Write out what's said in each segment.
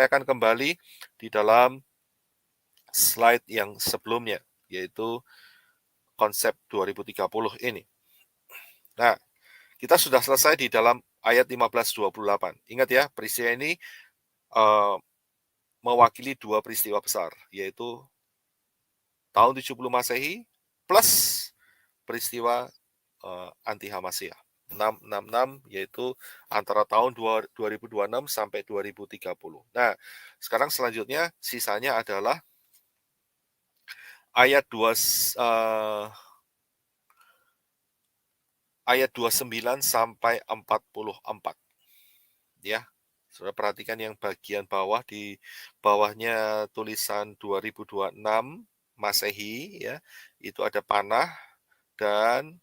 saya akan kembali di dalam slide yang sebelumnya, yaitu konsep 2030 ini. Nah, kita sudah selesai di dalam ayat 15-28. Ingat ya, peristiwa ini mewakili dua peristiwa besar, yaitu tahun 70 Masehi plus peristiwa anti Hamasiyah. 666 yaitu antara tahun 2026 sampai 2030. Nah, sekarang selanjutnya sisanya adalah ayat 29 sampai 44. Ya. Saudara perhatikan yang bagian bawah, di bawahnya tulisan 2026 Masehi ya. Itu ada panah, dan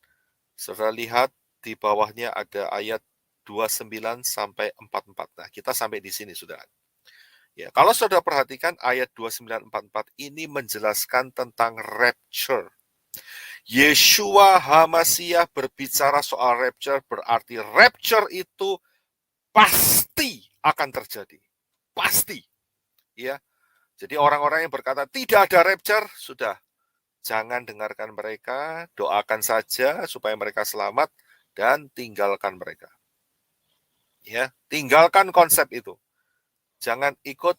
saudara lihat di bawahnya ada ayat 29 sampai 44. Nah, kita sampai di sini, Saudara. Ya, kalau Saudara perhatikan ayat 29-44 ini menjelaskan tentang rapture. Yeshua HaMasiah berbicara soal rapture, berarti rapture itu pasti akan terjadi. Pasti. Ya. Jadi orang-orang yang berkata tidak ada rapture, sudah, jangan dengarkan mereka, doakan saja supaya mereka selamat dan tinggalkan mereka. Ya, tinggalkan konsep itu. Jangan ikut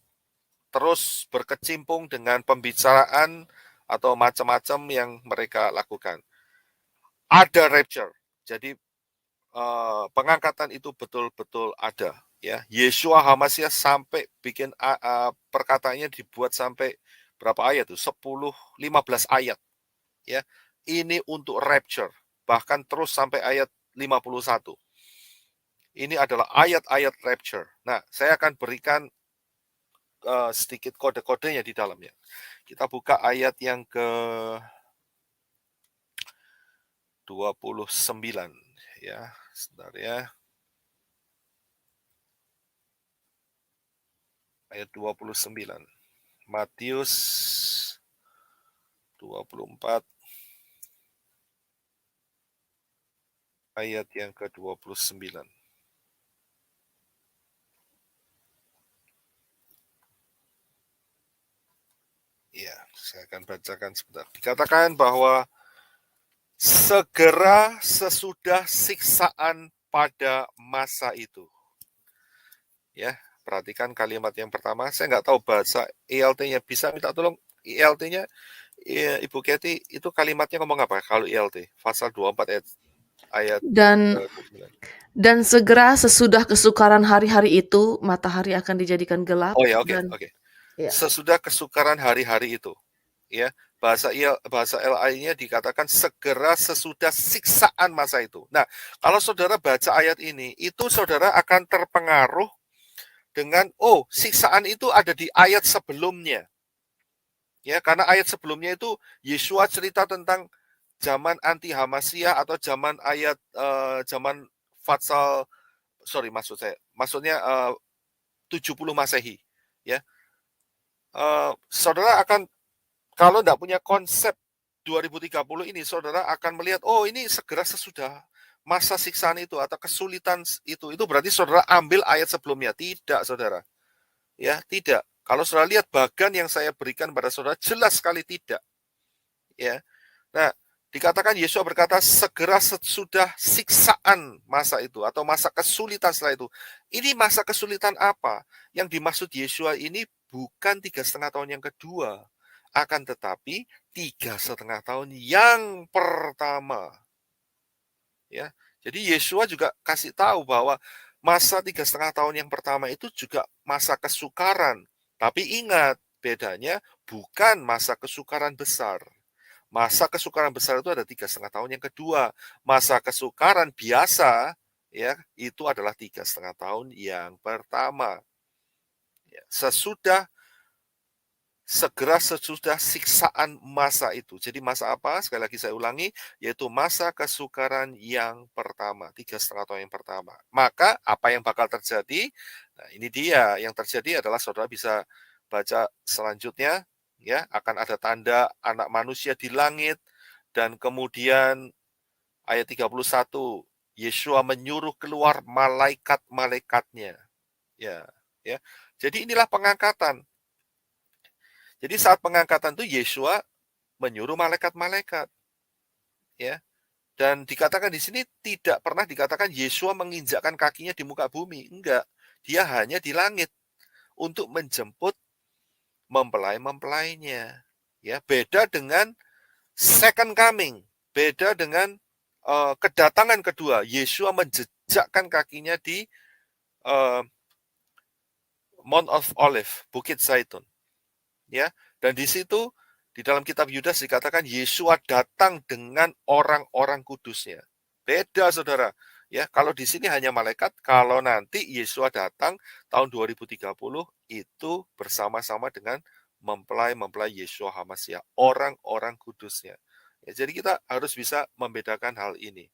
terus berkecimpung dengan pembicaraan atau macam-macam yang mereka lakukan. Ada rapture. Jadi pengangkatan itu betul-betul ada. Ya, Yeshua HaMasiah sampai bikin perkataannya dibuat sampai berapa ayat tuh? 10-15 ayat. Ya, ini untuk rapture. Bahkan terus sampai ayat 51. Ini adalah ayat-ayat rapture. Nah, saya akan berikan sedikit kode-kodenya di dalamnya. Kita buka ayat yang ke 29 ya. Sebentar ya. Ayat 29. Matius 24 ayat yang ke-29. Ya, saya akan bacakan sebentar. Dikatakan bahwa segera sesudah siksaan pada masa itu. Ya, perhatikan kalimat yang pertama. Saya nggak tahu bahasa ELT-nya. Bisa minta tolong ELT-nya, Ibu Kety, itu kalimatnya ngomong apa kalau ELT? Pasal 24 ayat Dan segera sesudah kesukaran hari-hari itu, matahari akan dijadikan gelap. Oh ya, oke. Ya. Sesudah kesukaran hari-hari itu. Ya, bahasa LI-nya dikatakan segera sesudah siksaan masa itu. Nah, kalau saudara baca ayat ini, itu saudara akan terpengaruh dengan siksaan itu ada di ayat sebelumnya. Ya, karena ayat sebelumnya itu Yeshua cerita tentang zaman anti Hamasiyah atau zaman zaman Fatsal, maksudnya 70 Masehi, ya. Saudara akan, kalau tidak punya konsep 2030 ini, saudara akan melihat, ini segera sesudah masa siksaan itu atau kesulitan itu berarti saudara ambil ayat sebelumnya. Tidak, saudara. Ya, tidak. Kalau saudara lihat bagan yang saya berikan pada saudara, jelas sekali tidak. Ya. Nah, dikatakan Yeshua berkata segera sesudah siksaan masa itu atau masa kesulitan setelah itu. Ini masa kesulitan apa? Yang dimaksud Yeshua ini bukan 3,5 tahun yang kedua, akan tetapi 3,5 tahun yang pertama. Ya, jadi Yeshua juga kasih tahu bahwa masa 3,5 tahun yang pertama itu juga masa kesukaran. Tapi ingat, bedanya bukan masa kesukaran besar. Masa kesukaran besar itu ada 3,5 tahun yang kedua. Masa kesukaran biasa ya itu adalah 3,5 tahun yang pertama. Ya, segera sesudah siksaan masa itu. Jadi masa apa? Sekali lagi saya ulangi, yaitu masa kesukaran yang pertama, 3,5 tahun yang pertama. Maka apa yang bakal terjadi? Nah, ini dia yang terjadi adalah saudara bisa baca selanjutnya, ya, akan ada tanda anak manusia di langit, dan kemudian ayat 31, Yeshua menyuruh keluar malaikat-malaikatnya. Ya. ya. Jadi inilah pengangkatan. Jadi saat pengangkatan itu Yesua menyuruh malaikat-malaikat, ya. Dan dikatakan di sini tidak pernah dikatakan Yesua menginjakkan kakinya di muka bumi, enggak. Dia hanya di langit untuk menjemput mempelai-mempelainya. Ya, beda dengan second coming, beda dengan kedatangan kedua. Yesua menjejakkan kakinya di Mount of Olive, Bukit Zaitun. Ya, dan di situ di dalam kitab Yudas dikatakan Yesua datang dengan orang-orang kudusnya. Beda Saudara. Ya, kalau di sini hanya malaikat, kalau nanti Yesua datang tahun 2030 itu bersama-sama dengan mempelai-mempelai Yesua HaMasyiah, orang-orang kudusnya. Ya, jadi kita harus bisa membedakan hal ini.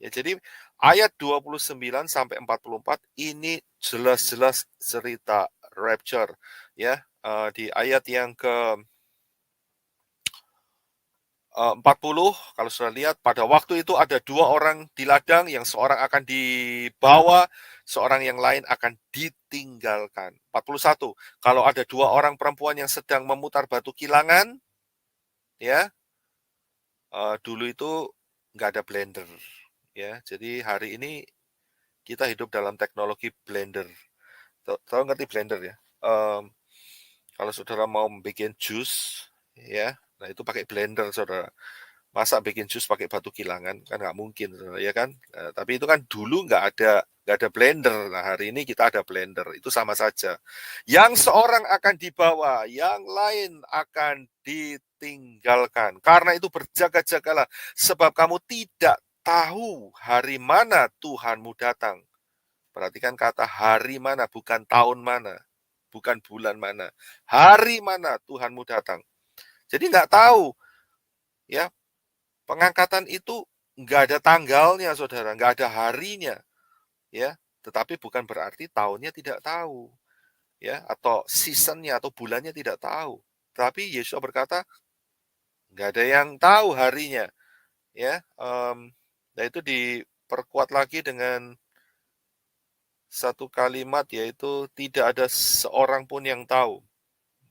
Ya, jadi ayat 29 sampai 44 ini jelas-jelas cerita rapture, ya. Di ayat yang ke 40, kalau sudah lihat, pada waktu itu ada 2 orang di ladang, yang seorang akan dibawa, seorang yang lain akan ditinggalkan. 41, kalau ada 2 orang perempuan yang sedang memutar batu kilangan, ya, dulu itu nggak ada blender, ya. Jadi hari ini kita hidup dalam teknologi blender. Tahu ngerti blender ya? Kalau saudara mau bikin jus, ya, nah itu pakai blender saudara. Masa bikin jus pakai batu kilangan kan nggak mungkin, saudara, ya kan? Tapi itu kan dulu nggak ada blender. Nah hari ini kita ada blender, itu sama saja. Yang seorang akan dibawa, yang lain akan ditinggalkan. Karena itu berjaga-jagalah, sebab kamu tidak tahu hari mana Tuhanmu datang. Perhatikan kata hari mana, bukan tahun mana, bukan bulan mana. Hari mana Tuhanmu datang. Jadi nggak tahu, ya. Pengangkatan itu nggak ada tanggalnya, saudara, nggak ada harinya, ya. Tetapi bukan berarti tahunnya tidak tahu, ya, atau seasonnya atau bulannya tidak tahu. Tapi Yesus berkata nggak ada yang tahu harinya, ya. Nah itu diperkuat lagi dengan satu kalimat, yaitu tidak ada seorang pun yang tahu.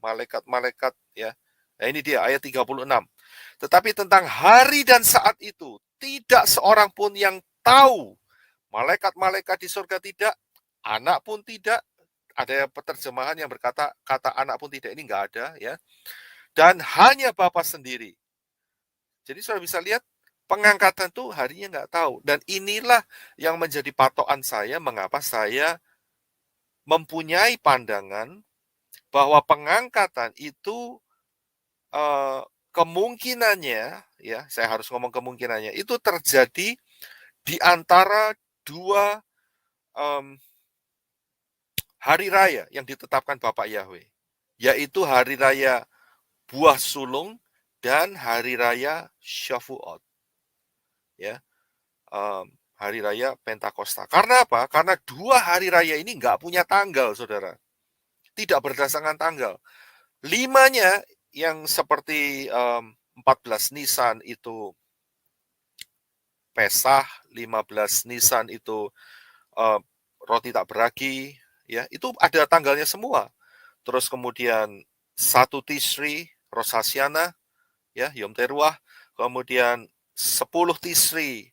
Malaikat-malaikat, ya. Nah ini dia ayat 36. Tetapi tentang hari dan saat itu tidak seorang pun yang tahu. Malaikat-malaikat di surga tidak, anak pun tidak. Ada penerjemahan yang berkata kata anak pun tidak, ini enggak ada, ya. Dan hanya Bapa sendiri. Jadi sudah bisa lihat pengangkatan tuh harinya enggak tahu. Dan inilah yang menjadi patokan saya mengapa saya mempunyai pandangan bahwa pengangkatan itu kemungkinannya, ya, saya harus ngomong kemungkinannya, itu terjadi di antara 2 hari raya yang ditetapkan Bapak Yahweh, yaitu hari raya buah sulung dan hari raya Shavuot, ya, hari raya Pentakosta. Karena apa? Karena 2 hari raya ini nggak punya tanggal, saudara. Tidak berdasarkan tanggal. 5-nya yang seperti 14 Nisan itu Pesah, 15 Nisan itu roti tak beragi, ya, itu ada tanggalnya semua. Terus kemudian 1 Tishri, Rosh Hashanah, ya, Yom Teruah, kemudian 10 Tishri,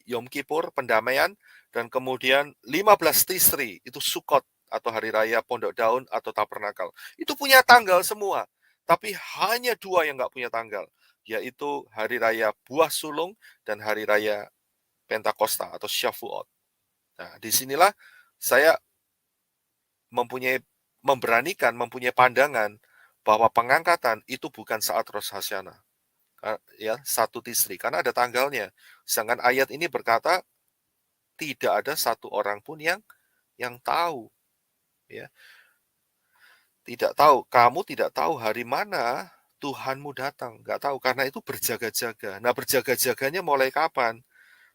Yom Kippur, pendamaian, dan kemudian 15 Tishri, itu Sukkot, atau Hari Raya Pondok Daun, atau Tabernakal. Itu punya tanggal semua, tapi hanya 2 yang nggak punya tanggal, yaitu Hari Raya Buah Sulung dan Hari Raya Pentakosta atau Shavuot. Nah, disinilah saya mempunyai pandangan bahwa pengangkatan itu bukan saat Rosh Hashanah, ya, 1 Tishri, karena ada tanggalnya. Sedangkan ayat ini berkata tidak ada satu orang pun yang tahu, ya. Tidak tahu, kamu tidak tahu hari mana Tuhanmu datang, nggak tahu, karena itu berjaga-jaga. Nah, berjaga-jaganya mulai kapan?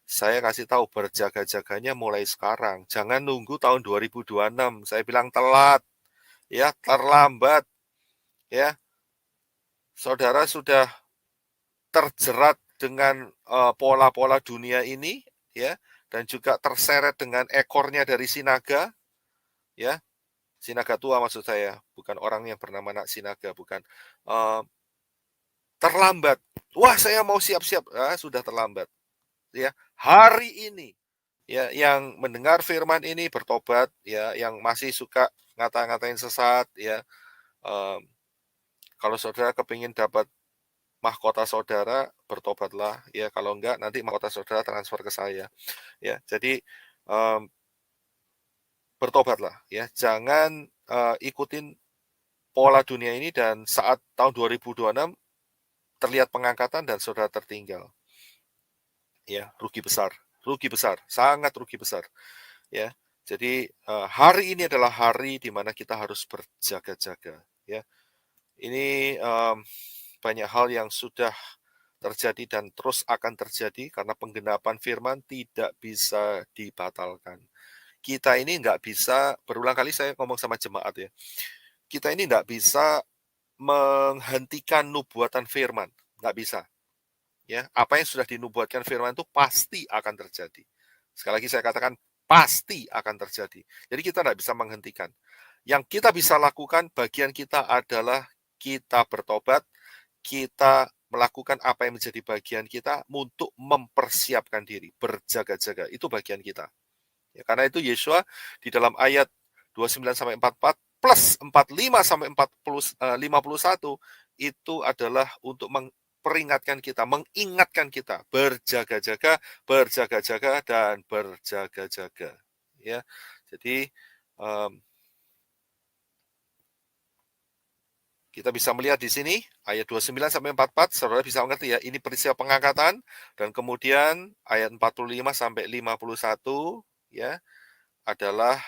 Saya kasih tahu, berjaga-jaganya mulai sekarang. Jangan nunggu tahun 2026. Saya bilang telat, ya, terlambat, ya. Saudara sudah terjerat dengan pola-pola dunia ini, ya, dan juga terseret dengan ekornya dari si naga, ya. Sinaga tua maksud saya, bukan orang yang bernama Nak Sinaga, bukan. Terlambat. Wah, saya mau siap-siap. Sudah terlambat. Ya, hari ini ya yang mendengar firman ini bertobat, ya, yang masih suka ngata-ngatain sesat, ya. em, Kalau saudara kepingin dapat mahkota saudara, bertobatlah, ya. Kalau enggak, nanti mahkota saudara transfer ke saya, ya. Jadi bertobatlah, ya. Jangan ikutin pola dunia ini dan saat tahun 2026 terlihat pengangkatan dan saudara tertinggal, ya. Rugi besar, sangat rugi besar, ya. Jadi hari ini adalah hari di mana kita harus berjaga-jaga, ya. Ini banyak hal yang sudah terjadi dan terus akan terjadi karena penggenapan firman tidak bisa dibatalkan. Kita ini nggak bisa, berulang kali saya ngomong sama jemaat, ya, kita ini nggak bisa menghentikan nubuatan firman, nggak bisa. Ya, apa yang sudah dinubuatkan firman itu pasti akan terjadi. Sekali lagi saya katakan pasti akan terjadi. Jadi kita tidak bisa menghentikan. Yang kita bisa lakukan, bagian kita adalah kita bertobat, kita melakukan apa yang menjadi bagian kita untuk mempersiapkan diri, berjaga-jaga. Itu bagian kita. Ya, karena itu Yesua di dalam ayat 29 sampai 44 plus 45 sampai 51 itu adalah untuk memperingatkan kita, mengingatkan kita berjaga-jaga, berjaga-jaga dan berjaga-jaga. Ya. Jadi kita bisa melihat di sini ayat 29 sampai 44, saudara bisa mengerti, ya, ini peristiwa pengangkatan, dan kemudian ayat 45 sampai 51, ya, adalah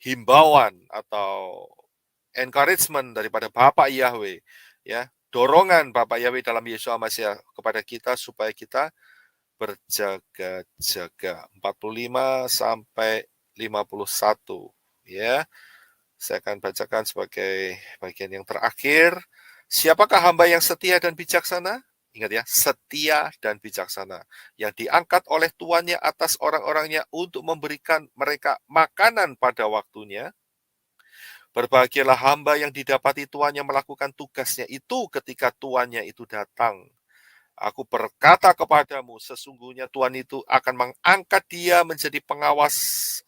himbauan atau encouragement daripada Bapak Yahweh, ya, dorongan Bapak Yahweh dalam Yesus Masiah kepada kita supaya kita berjaga-jaga. 45 sampai 51, ya. Saya akan bacakan sebagai bagian yang terakhir. Siapakah hamba yang setia dan bijaksana? Ingat, ya, setia dan bijaksana, yang diangkat oleh tuannya atas orang-orangnya untuk memberikan mereka makanan pada waktunya. Berbahagialah hamba yang didapati tuannya melakukan tugasnya itu ketika tuannya itu datang. Aku berkata kepadamu, sesungguhnya Tuhan itu akan mengangkat dia menjadi pengawas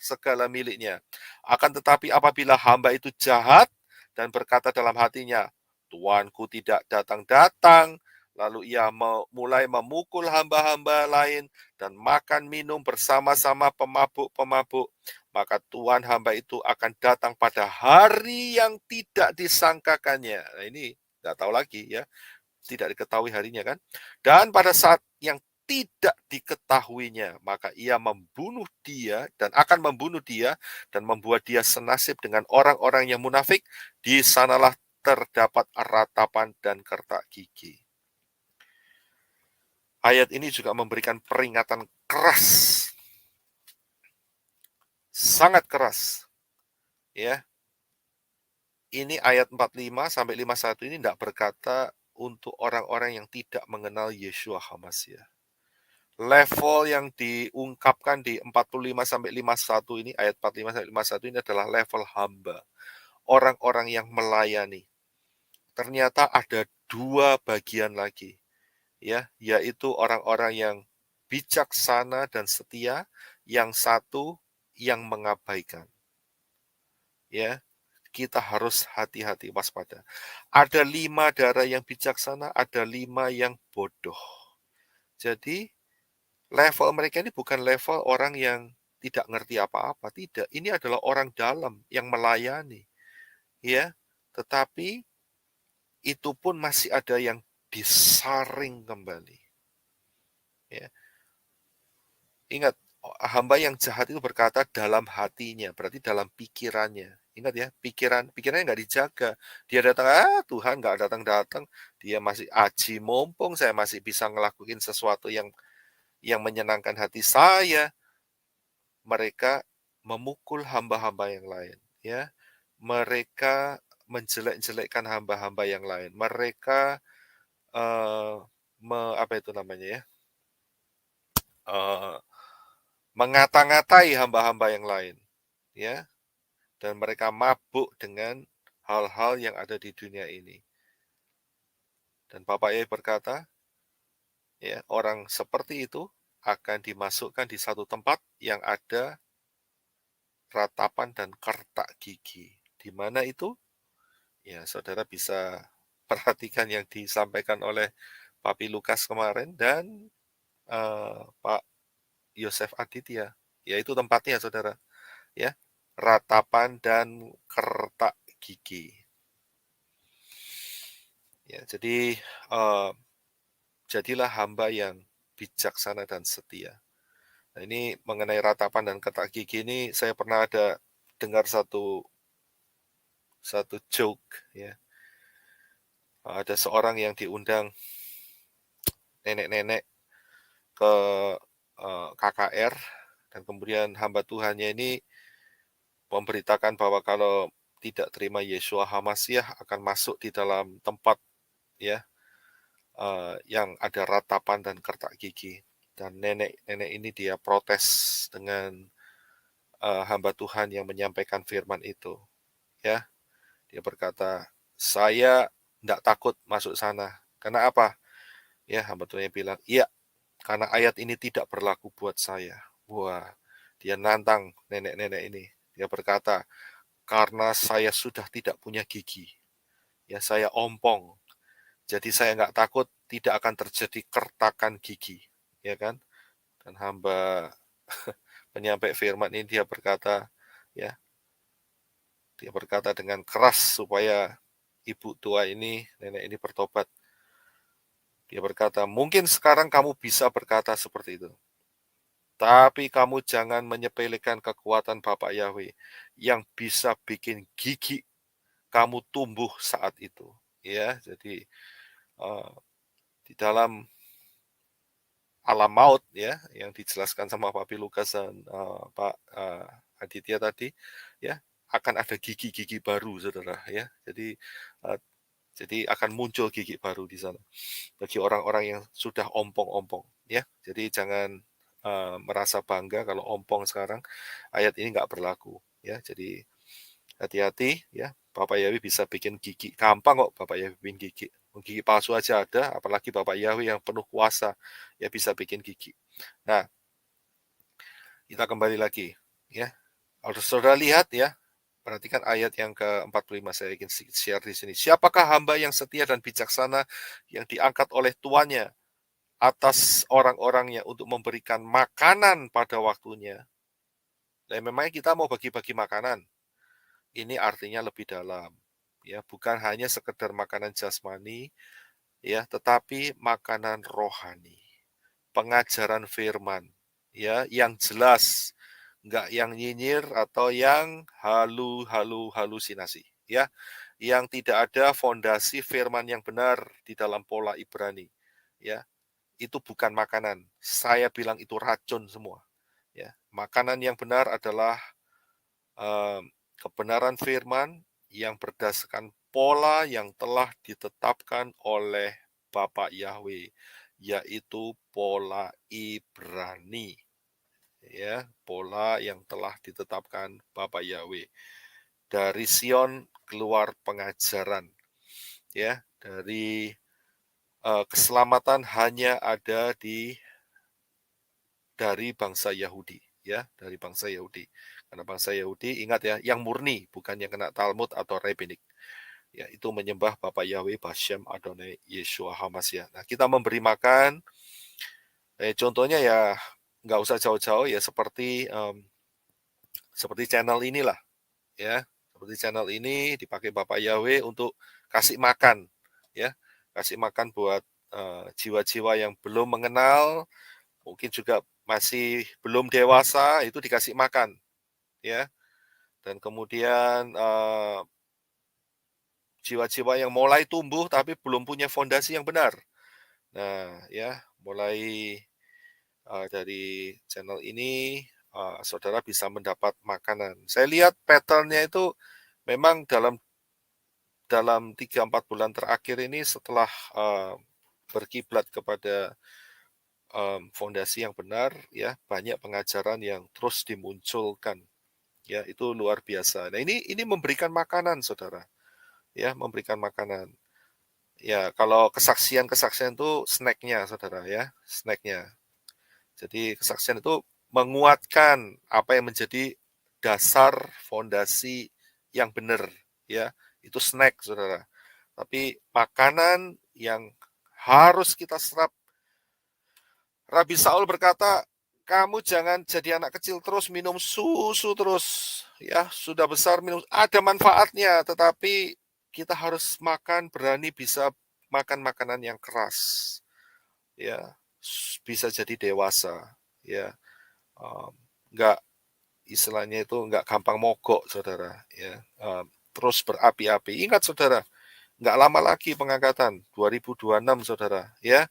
segala miliknya. Akan tetapi apabila hamba itu jahat dan berkata dalam hatinya, Tuanku tidak datang-datang, lalu ia mulai memukul hamba-hamba lain dan makan minum bersama-sama pemabuk-pemabuk, maka Tuhan hamba itu akan datang pada hari yang tidak disangkakannya. Nah, ini nggak tahu lagi, ya, tidak diketahui harinya, kan? Dan pada saat yang tidak diketahuinya, maka ia membunuh dia dan akan membunuh dia dan membuat dia senasib dengan orang-orang yang munafik. Di sanalah terdapat ratapan dan kertak gigi. Ayat ini juga memberikan peringatan keras, sangat keras, ya. Ini ayat 45 sampai 51 ini tidak berkata untuk orang-orang yang tidak mengenal Yeshua HaMashiach. Level yang diungkapkan di 45 sampai 51 ini, ayat 45 sampai 51 ini adalah level hamba, orang-orang yang melayani. Ternyata ada dua bagian lagi, ya, yaitu orang-orang yang bijaksana dan setia, yang satu yang mengabaikan. Ya, kita harus hati-hati, waspada. Ada 5 darah yang bijaksana, ada 5 yang bodoh. Jadi level mereka ini bukan level orang yang tidak ngerti apa-apa, tidak. Ini adalah orang dalam yang melayani, ya. Tetapi itu pun masih ada yang disaring kembali, ya. Ingat, hamba yang jahat itu berkata dalam hatinya, berarti dalam pikirannya. Ingat, ya, pikirannya nggak dijaga. Dia datang, Tuhan nggak datang-datang. Dia masih aji mumpung, saya masih bisa ngelakuin sesuatu yang menyenangkan hati saya. Mereka memukul hamba-hamba yang lain, ya. Mereka menjelek-jelekkan hamba-hamba yang lain. Mereka apa itu namanya, ya? Mengata-ngatai hamba-hamba yang lain, ya. dan mereka mabuk dengan hal-hal yang ada di dunia ini. Dan Bapak Yahweh berkata, ya, orang seperti itu akan dimasukkan di satu tempat yang ada ratapan dan kertak gigi. Di mana itu? Ya, saudara bisa perhatikan yang disampaikan oleh Papi Lukas kemarin dan Pak Yosef Aditya. Ya, itu tempatnya, saudara. Ya, ratapan dan kertak gigi. Ya, jadi jadilah hamba yang bijaksana dan setia. Nah, ini mengenai ratapan dan kertak gigi ini saya pernah ada dengar satu joke, ya. Ada seorang yang diundang nenek-nenek ke KKR dan kemudian hamba Tuhannya ini memberitakan bahwa kalau tidak terima Yeshua HaMashiach akan masuk di dalam tempat, ya, yang ada ratapan dan kertak gigi. Dan nenek-nenek ini dia protes dengan hamba Tuhan yang menyampaikan firman itu, ya. Dia berkata, saya tidak takut masuk sana. Karena apa? Ya, hamba Tuhan bilang, iya, karena ayat ini tidak berlaku buat saya. Wah, dia nantang nenek-nenek ini. Dia berkata, karena saya sudah tidak punya gigi, ya saya ompong, jadi saya nggak takut tidak akan terjadi kertakan gigi, ya kan? Dan hamba penyampai firman ini dia berkata, ya, dia berkata dengan keras supaya ibu tua ini, nenek ini bertobat. Dia berkata, mungkin sekarang kamu bisa berkata seperti itu, tapi kamu jangan menyepelekan kekuatan Bapak Yahweh yang bisa bikin gigi kamu tumbuh saat itu. Ya, jadi di dalam alam maut, ya, yang dijelaskan sama Pak Lukas dan Pak Aditya tadi, ya, akan ada gigi-gigi baru, saudara, ya. Jadi akan muncul gigi baru di sana bagi orang-orang yang sudah ompong-ompong, ya. Jadi jangan merasa bangga kalau ompong sekarang, ayat ini nggak berlaku, ya. Jadi hati-hati, ya. Bapak Yahweh bisa bikin gigi, gampang kok Bapak Yahweh bikin gigi. Gigi palsu aja ada, apalagi Bapak Yahweh yang penuh kuasa, ya bisa bikin gigi. Nah, kita kembali lagi, ya. Kalau saudara lihat, ya, perhatikan ayat yang ke-45, saya ingin share di sini. Siapakah hamba yang setia dan bijaksana yang diangkat oleh tuannya atas orang-orangnya untuk memberikan makanan pada waktunya? Dan memang kita mau bagi-bagi makanan. Ini artinya lebih dalam, ya, bukan hanya sekedar makanan jasmani, ya, tetapi makanan rohani, pengajaran firman, ya, yang jelas, enggak yang nyinyir atau yang halusinasi, ya, yang tidak ada fondasi firman yang benar di dalam pola Ibrani, ya, itu bukan makanan. Saya bilang itu racun semua, ya. Makanan yang benar adalah kebenaran firman yang berdasarkan pola yang telah ditetapkan oleh Bapak Yahweh, yaitu pola Ibrani, ya, pola yang telah ditetapkan Bapak Yahweh. Dari Sion keluar pengajaran, ya, dari keselamatan hanya ada dari bangsa Yahudi, ya, dari bangsa Yahudi. Karena bangsa Yahudi, ingat ya, yang murni, bukan yang kena Talmud atau Rabbinik. Ya, itu menyembah Bapak Yahweh, Bashem, Adonai, Yeshua HaMashiach. Nah, kita memberi makan, contohnya ya, nggak usah jauh-jauh, ya seperti channel inilah, ya. Seperti channel ini dipakai Bapak Yahweh untuk kasih makan, ya. Kasih makan buat jiwa-jiwa yang belum mengenal, mungkin juga masih belum dewasa, itu dikasih makan, ya. Dan kemudian jiwa-jiwa yang mulai tumbuh tapi belum punya fondasi yang benar. Nah, ya, mulai dari channel ini saudara bisa mendapat makanan. Saya lihat pattern-nya itu memang dalam 3-4 bulan terakhir ini setelah berkiblat kepada fondasi yang benar, ya, banyak pengajaran yang terus dimunculkan, Ya, itu luar biasa. Nah, ini memberikan makanan, Saudara. Ya, memberikan makanan. Ya, kalau kesaksian-kesaksian itu snack-nya, Saudara ya, snack-nya. Jadi kesaksian itu menguatkan apa yang menjadi dasar fondasi yang benar, ya. Itu snack, Saudara. Tapi makanan yang harus kita serap. Rabi Saul berkata, kamu jangan jadi anak kecil terus minum susu terus, ya sudah besar minum, ada manfaatnya, tetapi kita harus makan, berani bisa makan makanan yang keras, ya bisa jadi dewasa, ya nggak istilahnya itu nggak gampang mogok, Saudara, ya terus berapi-api. Ingat, Saudara, nggak lama lagi pengangkatan 2026, Saudara, ya.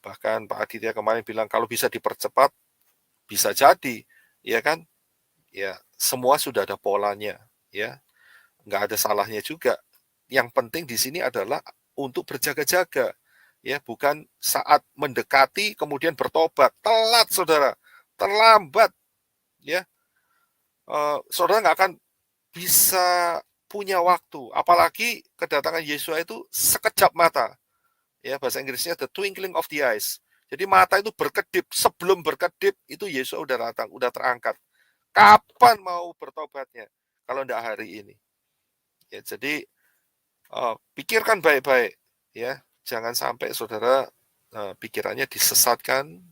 Bahkan Pak Aditya kemarin bilang kalau bisa dipercepat, bisa jadi, ya kan? Ya, semua sudah ada polanya, ya. Nggak ada salahnya juga. Yang penting di sini adalah untuk berjaga-jaga, ya, bukan saat mendekati kemudian bertobat. Telat, Saudara. Terlambat, ya. Saudara nggak akan bisa punya waktu, apalagi kedatangan Yesus itu sekejap mata. Ya, bahasa Inggrisnya the twinkling of the eyes. Jadi mata itu berkedip, sebelum berkedip itu Yesus udah datang, udah terangkat. Kapan mau bertobatnya? Kalau tidak hari ini. Ya, jadi pikirkan baik-baik, ya. Jangan sampai saudara pikirannya disesatkan,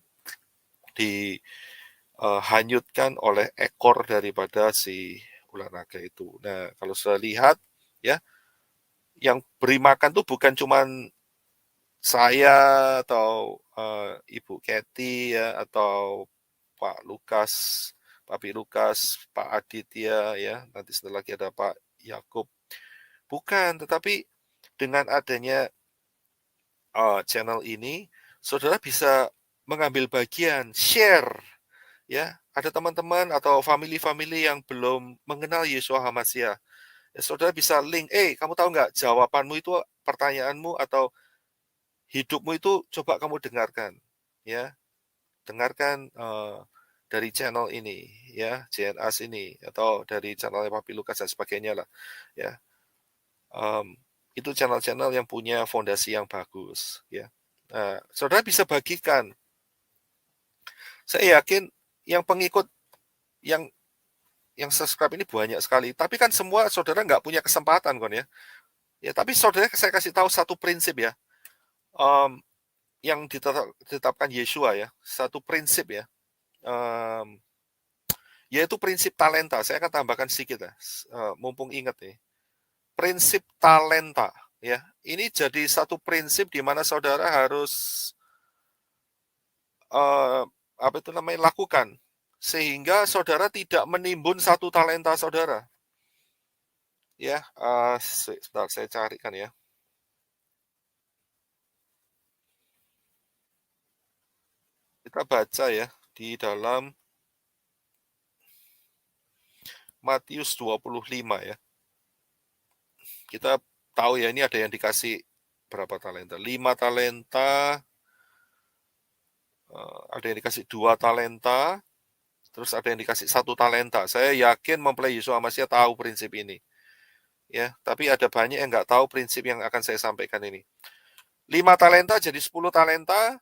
dihanyutkan oleh ekor daripada si ular naga itu. Nah, kalau sudah lihat, ya, yang beri makan tuh bukan cuman saya atau Ibu Kathy, ya, atau Pak Lukas, Papi Lukas, Pak Aditya, ya, nanti setelah lagi ada Pak Yakub. Bukan, tetapi dengan adanya channel ini, saudara bisa mengambil bagian, share, ya. Ada teman-teman atau family-family yang belum mengenal Yeshua HaMashiach. Ya, saudara bisa link, kamu tahu nggak jawabanmu itu, pertanyaanmu atau hidupmu itu coba kamu dengarkan, ya. Dengarkan dari channel ini, ya, JNAS ini, atau dari channel Papi Lukas dan sebagainya lah, ya. Itu channel-channel yang punya fondasi yang bagus, ya. Nah, saudara bisa bagikan. Saya yakin yang pengikut yang subscribe ini banyak sekali, tapi kan semua saudara nggak punya kesempatan kan, ya. Ya, tapi saudara saya kasih tahu satu prinsip, ya. Yang ditetapkan Yeshua, ya, satu prinsip, ya. Yaitu prinsip talenta. Saya akan tambahkan sedikit, ya, mumpung ingat nih. Prinsip talenta, ya. Ini jadi satu prinsip di mana saudara harus apa itu namanya, lakukan, sehingga saudara tidak menimbun satu talenta saudara. Ya, sebentar saya carikan, ya. Kita baca, ya, di dalam Matius 25, ya. Kita tahu, ya, ini ada yang dikasih berapa talenta? 5 talenta, ada yang dikasih 2 talenta, terus ada yang dikasih 1 talenta. Saya yakin mempelai Yesus HaMashiach tahu prinsip ini, ya. Tapi ada banyak yang nggak tahu prinsip yang akan saya sampaikan ini. 5 talenta jadi 10 talenta,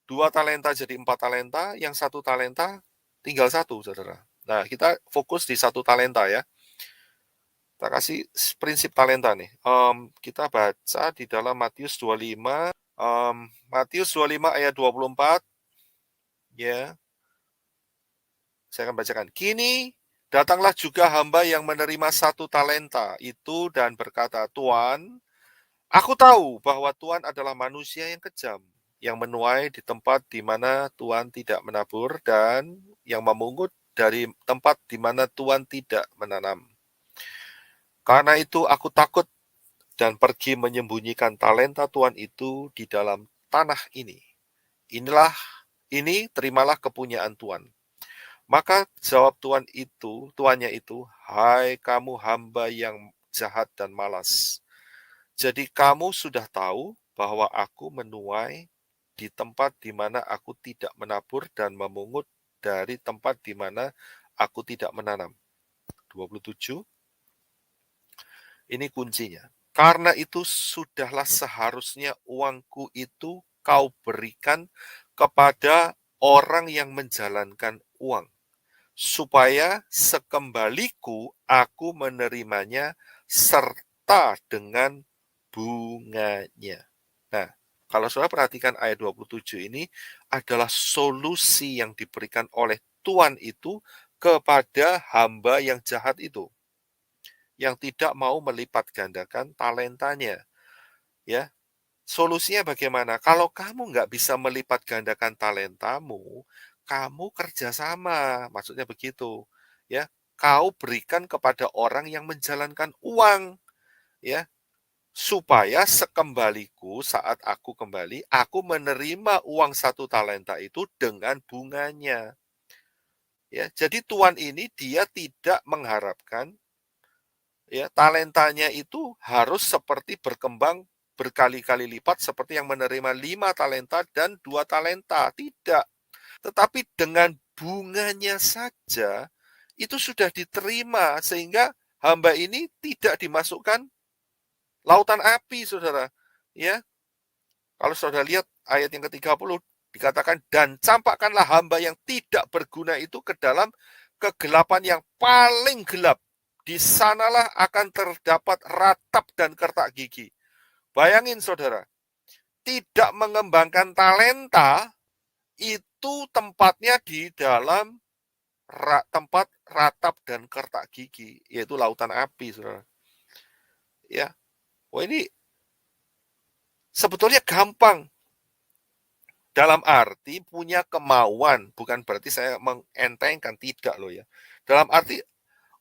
2 talenta jadi 4 talenta, yang 1 talenta tinggal 1, saudara. Nah, kita fokus di 1 talenta, ya. Kita kasih prinsip talenta nih. Kita baca di dalam Matius 25, Matius 25 ayat 24, ya. Saya akan bacakan. Kini datanglah juga hamba yang menerima 1 talenta itu dan berkata, Tuan, aku tahu bahwa Tuhan adalah manusia yang kejam, yang menuai di tempat di mana Tuhan tidak menabur dan yang memungut dari tempat di mana Tuhan tidak menanam. Karena itu aku takut dan pergi menyembunyikan talenta Tuhan itu di dalam tanah ini. Ini terimalah kepunyaan Tuhan. Maka jawab tuannya itu, hai kamu hamba yang jahat dan malas. Jadi kamu sudah tahu bahwa aku menuai di tempat di mana aku tidak menabur dan memungut dari tempat di mana aku tidak menanam. 27, ini kuncinya. Karena itu sudahlah seharusnya uangku itu kau berikan kepada orang yang menjalankan uang, supaya sekembaliku aku menerimanya serta dengan bunganya. Nah, kalau saudara perhatikan ayat 27 ini adalah solusi yang diberikan oleh Tuhan itu kepada hamba yang jahat itu, yang tidak mau melipat gandakan talentanya. Ya, solusinya bagaimana? Kalau kamu nggak bisa melipat gandakan talentamu, kamu kerjasama, maksudnya begitu. Ya, kau berikan kepada orang yang menjalankan uang, ya, supaya sekembaliku saat aku kembali, aku menerima uang 1 talenta itu dengan bunganya. Ya, jadi Tuhan ini dia tidak mengharapkan ya talentanya itu harus seperti berkembang berkali-kali lipat seperti yang menerima 5 talenta dan 2 talenta, tidak. Tetapi dengan bunganya saja itu sudah diterima sehingga hamba ini tidak dimasukkan lautan api, Saudara. Ya, kalau Saudara lihat ayat yang ke-30 dikatakan dan campakkanlah hamba yang tidak berguna itu ke dalam kegelapan yang paling gelap. Di sanalah akan terdapat ratap dan kertak gigi. Bayangin Saudara, tidak mengembangkan talenta itu tempatnya di dalam tempat ratap dan kertak gigi, yaitu lautan api, Saudara. Ya, wah ini sebetulnya gampang. Dalam arti punya kemauan, bukan berarti saya mengentengkan, tidak loh ya. Dalam arti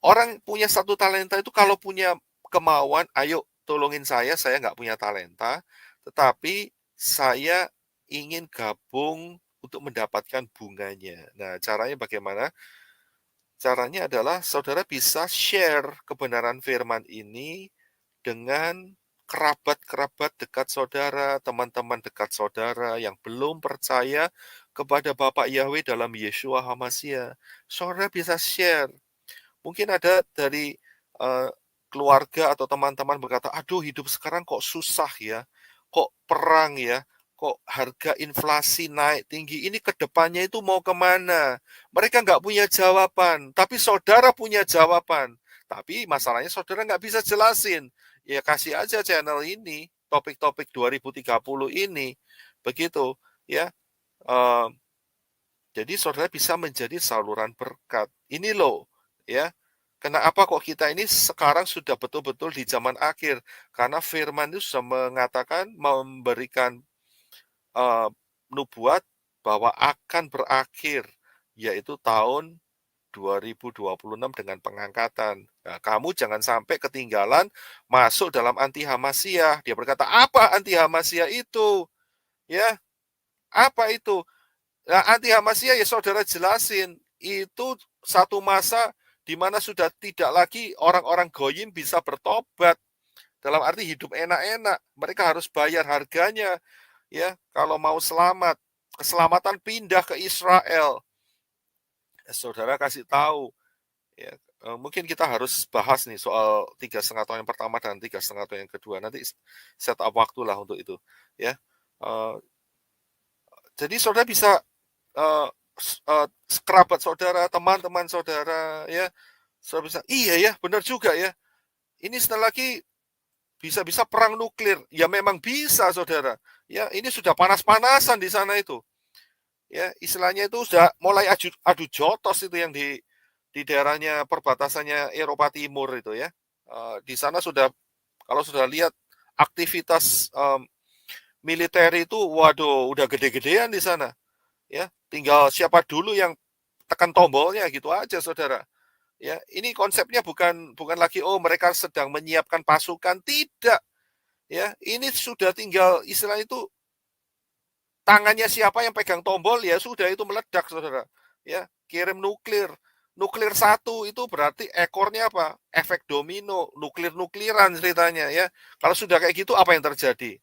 orang punya 1 talenta itu kalau punya kemauan, ayo tolongin saya nggak punya talenta, tetapi saya ingin gabung untuk mendapatkan bunganya. Nah, caranya bagaimana? Caranya adalah saudara bisa share kebenaran firman ini dengan kerabat-kerabat dekat saudara, teman-teman dekat saudara yang belum percaya kepada Bapak Yahweh dalam Yeshua HaMashiach. Saudara bisa share. Mungkin ada dari keluarga atau teman-teman berkata, aduh hidup sekarang kok susah ya, kok perang ya, kok harga inflasi naik tinggi, ini ke depannya itu mau kemana? Mereka nggak punya jawaban, tapi saudara punya jawaban. Tapi masalahnya saudara nggak bisa jelasin. Ya kasih aja channel ini, topik-topik 2030 ini. Begitu, ya. Jadi saudara bisa menjadi saluran berkat. Ini loh, ya. Kenapa kok kita ini sekarang sudah betul-betul di zaman akhir? Karena firman itu sudah mengatakan, memberikan nubuat bahwa akan berakhir, yaitu tahun 2026 dengan pengangkatan. Nah, kamu jangan sampai ketinggalan masuk dalam anti Hamasiyah. Dia berkata, apa anti Hamasiyah itu? Ya, apa itu? Nah, anti Hamasiyah ya saudara jelasin, itu satu masa di mana sudah tidak lagi orang-orang goyim bisa bertobat. Dalam arti hidup enak-enak, mereka harus bayar harganya. Ya, kalau mau selamat, keselamatan pindah ke Israel. Saudara kasih tahu, ya, mungkin kita harus bahas nih soal 3,5 tahun yang pertama dan 3,5 tahun yang kedua. Nanti set up waktu lah untuk itu. Ya, jadi saudara bisa kerabat saudara, teman-teman saudara, ya, saudara bisa, iya ya, benar juga ya. Ini setelah lagi bisa-bisa perang nuklir, ya memang bisa saudara. Ya, ini sudah panas-panasan di sana itu. Ya, istilahnya itu sudah mulai adu jotos itu yang di daerahnya perbatasannya Eropa Timur itu ya. Di sana sudah kalau sudah lihat aktivitas militer itu, waduh, udah gede-gedean di sana. Ya, tinggal siapa dulu yang tekan tombolnya gitu aja saudara. Ya, ini konsepnya bukan lagi oh mereka sedang menyiapkan pasukan, tidak. Ya, ini sudah tinggal istilah itu tangannya siapa yang pegang tombol ya sudah itu meledak saudara. Ya, kirim nuklir. Nuklir 1 itu berarti ekornya apa? Efek domino, nuklir-nukliran ceritanya ya. Kalau sudah kayak gitu apa yang terjadi?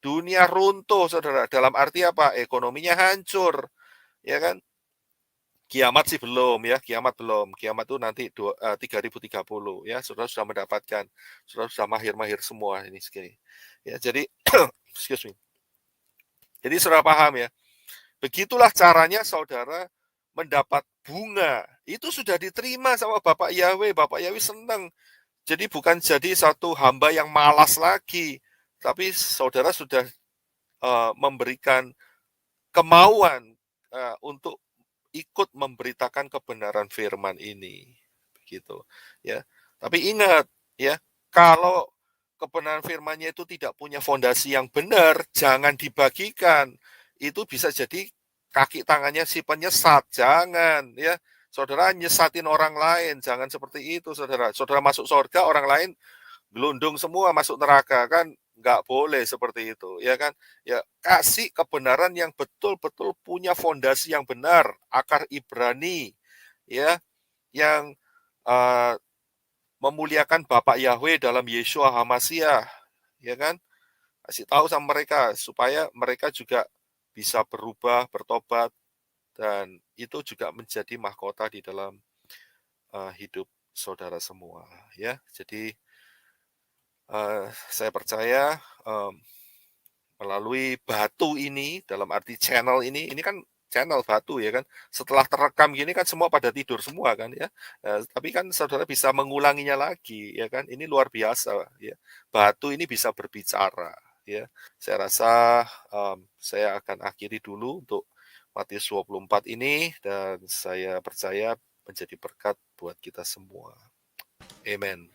Dunia runtuh saudara. Dalam arti apa? Ekonominya hancur. Ya kan? Kiamat sih belum ya, kiamat belum. Kiamat itu nanti 3030 ya, saudara sudah mendapatkan. Saudara sudah mahir-mahir semua ini segini. Ya, jadi excuse me. Jadi saudara paham ya. Begitulah caranya saudara mendapat bunga. Itu sudah diterima sama Bapak Yahweh. Bapak Yahweh senang. Jadi bukan jadi satu hamba yang malas lagi, tapi saudara sudah memberikan kemauan untuk ikut memberitakan kebenaran firman ini, begitu ya. Tapi ingat ya, kalau kebenaran firman-Nya itu tidak punya fondasi yang benar, jangan dibagikan. Itu bisa jadi kaki tangannya si penyesat, jangan ya. Saudara nyesatin orang lain, jangan seperti itu saudara. Saudara masuk surga, orang lain gelundung semua masuk neraka, kan nggak boleh seperti itu ya kan. Ya, kasih kebenaran yang betul-betul punya fondasi yang benar, akar Ibrani ya, yang memuliakan Bapak Yahweh dalam Yeshua HaMashiach ya kan. Kasih tahu sama mereka supaya mereka juga bisa berubah, bertobat, dan itu juga menjadi mahkota di dalam hidup saudara semua ya. Jadi saya percaya melalui batu ini, dalam arti channel ini kan channel batu ya kan, setelah terekam gini kan semua pada tidur semua kan ya, tapi kan saudara bisa mengulanginya lagi ya kan, ini luar biasa ya, batu ini bisa berbicara ya. Saya rasa saya akan akhiri dulu untuk Matius 24 ini, dan saya percaya menjadi berkat buat kita semua. Amen.